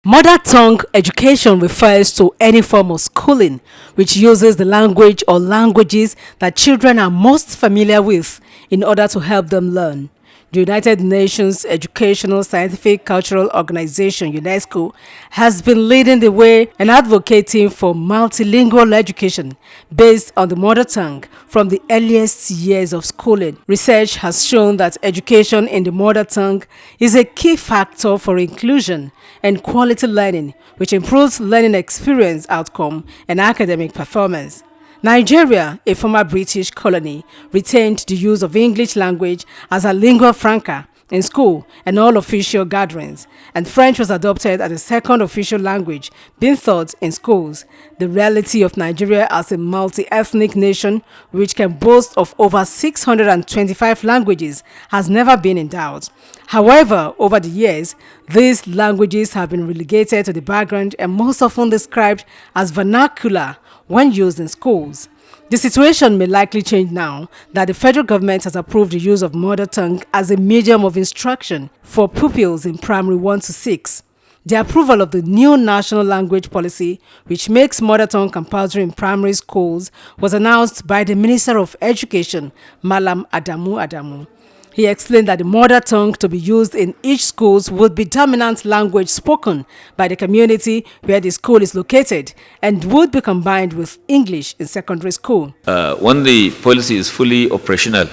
Mother tongue education refers to any form of schooling which uses the language or languages that children are most familiar with in order to help them learn. The United Nations Educational, Scientific, Cultural Organization (UNESCO) has been leading the way and advocating for multilingual education based on the mother tongue from the earliest years of schooling. Research has shown that education in the mother tongue is a key factor for inclusion and quality learning, which improves learning experience outcome and academic performance. Nigeria, a former British colony, retained the use of English language as a lingua franca in school and all official gatherings, and French was adopted as a second official language being taught in schools. The reality of Nigeria as a multi-ethnic nation, which can boast of over 625 languages, has never been in doubt. However, over the years, these languages have been relegated to the background and most often described as vernacular when used in schools. The situation may likely change now that the federal government has approved the use of mother tongue as a medium of instruction for pupils in primary 1 to 6. The approval of the new national language policy, which makes mother tongue compulsory in primary schools, was announced by the Minister of Education, Malam Adamu Adamu. He explained that the mother tongue to be used in each school would be dominant language spoken by the community where the school is located and would be combined with English in secondary school. When the policy is fully operational,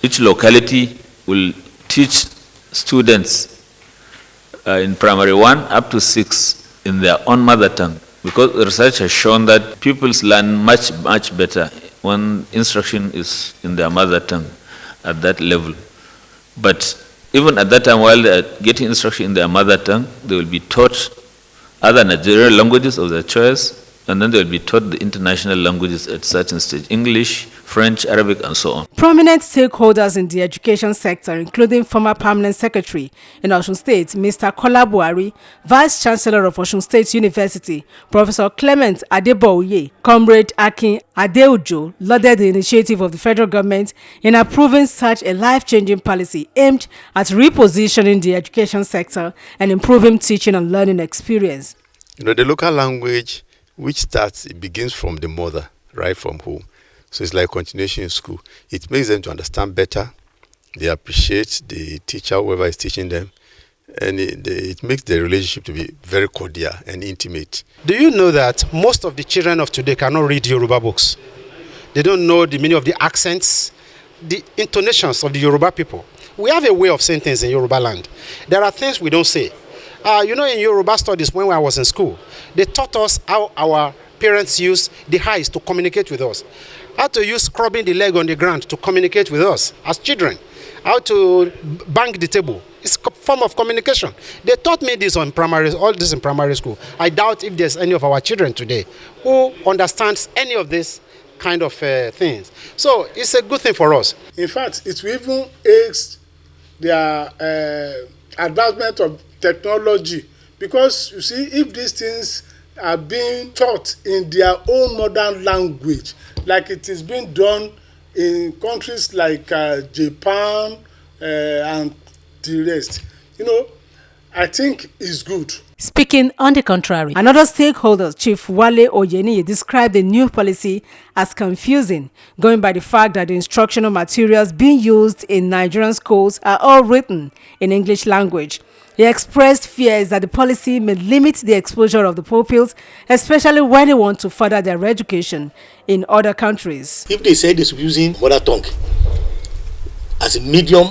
each locality will teach students in primary 1 up to 6 in their own mother tongue, because research has shown that pupils learn much better when instruction is in their mother tongue at that level. But even at that time, while they are getting instruction in their mother tongue, they will be taught other Nigerian languages of their choice, and then they will be taught the international languages at certain stage: English, French, Arabic, and so on. Prominent stakeholders in the education sector, including former Permanent Secretary in Osun State, Mr. Kola Buhari, Vice Chancellor of Osun State University, Professor Clement Adeboye, Comrade Akin Adeujo, lauded the initiative of the federal government in approving such a life-changing policy aimed at repositioning the education sector and improving teaching and learning experience. The local language, which starts, it begins from the mother, right from home. So it's like continuation in school. It makes them to understand better. They appreciate the teacher, whoever is teaching them. And it makes the relationship to be very cordial and intimate. Do you know that most of the children of today cannot read Yoruba books? They don't know the meaning of the accents, the intonations of the Yoruba people. We have a way of saying things in Yoruba land. There are things we don't say. In Yoruba studies, when I was in school, they taught us how our parents use the eyes to communicate with us, how to use scrubbing the leg on the ground to communicate with us as children, how to bang the table. It's a form of communication. They taught me this all this in primary school. I doubt if there's any of our children today who understands any of this kind of things. So it's a good thing for us. In fact, it will even aid their advancement of technology, because you see, if these things are being taught in their own modern language, like it is being done in countries like Japan and the rest, I think is good. Speaking on the contrary, another stakeholder, Chief Wale Oyeniyi, described the new policy as confusing, going by the fact that the instructional materials being used in Nigerian schools are all written in English language. He expressed fears that the policy may limit the exposure of the pupils, especially when they want to further their education in other countries. If they say this using mother tongue as a medium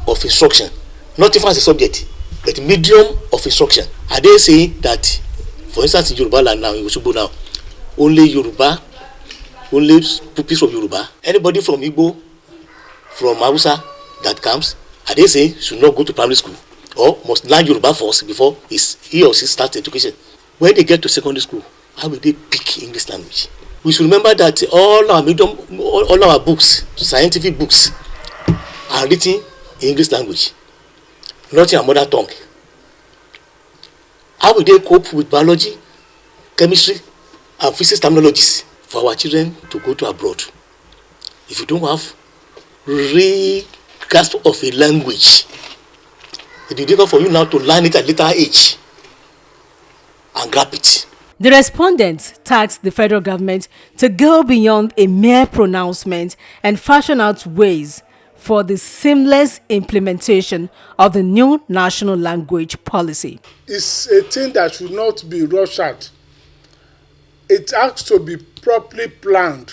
of instruction, not even as a subject, but medium of instruction, are they saying that, for instance, in Yoruba land now, in Osogbo now, only Yoruba, only pupils from Yoruba, anybody from Igbo, from Hausa that comes, are they saying should not go to primary school or must learn Yoruba first before he or she starts education? When they get to secondary school, how will they pick English language? We should remember that all our books, scientific books, are written in English language, not in our mother tongue. How will they cope with biology, chemistry, and physics terminologies for our children to go to abroad if you don't have real grasp of a language? It will be difficult for you now to learn it at later age. and grab it. The respondents tasked the federal government to go beyond a mere pronouncement and fashion out ways for the seamless implementation of the new national language policy. It's a thing that should not be rushed out. It has to be properly planned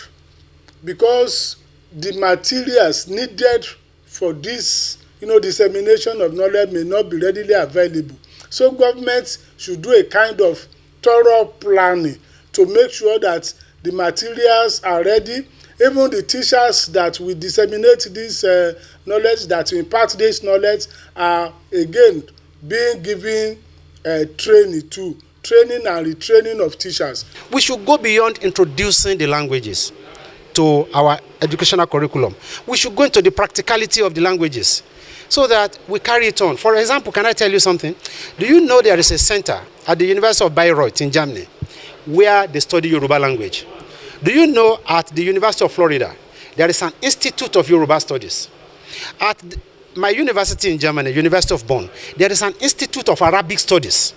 because the materials needed for this, dissemination of knowledge may not be readily available. So government should do a kind of thorough planning to make sure that the materials are ready. Even the teachers that will disseminate this knowledge, that will impart this knowledge, are again being given training and retraining of teachers. We should go beyond introducing the languages to our educational curriculum. We should go into the practicality of the languages so that we carry it on. For example, can I tell you something? Do you know there is a center at the University of Bayreuth in Germany where they study Yoruba language? Do you know at the University of Florida there is an Institute of Yoruba Studies? At my university in Germany, University of Bonn, there is an Institute of Arabic Studies.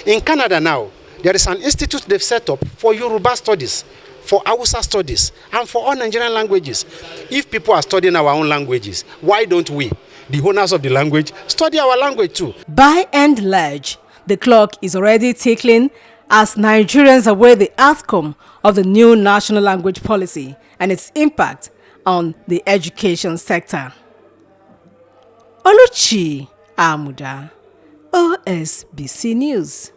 In Canada now, there is an institute they've set up for Yoruba studies, for Hausa studies, and for all Nigerian languages. If people are studying our own languages, why don't we, the owners of the language, study our language too? By and large, the clock is already ticking as Nigerians await the outcome of the new national language policy and its impact on the education sector. Oluchi Amuda, OSBC News.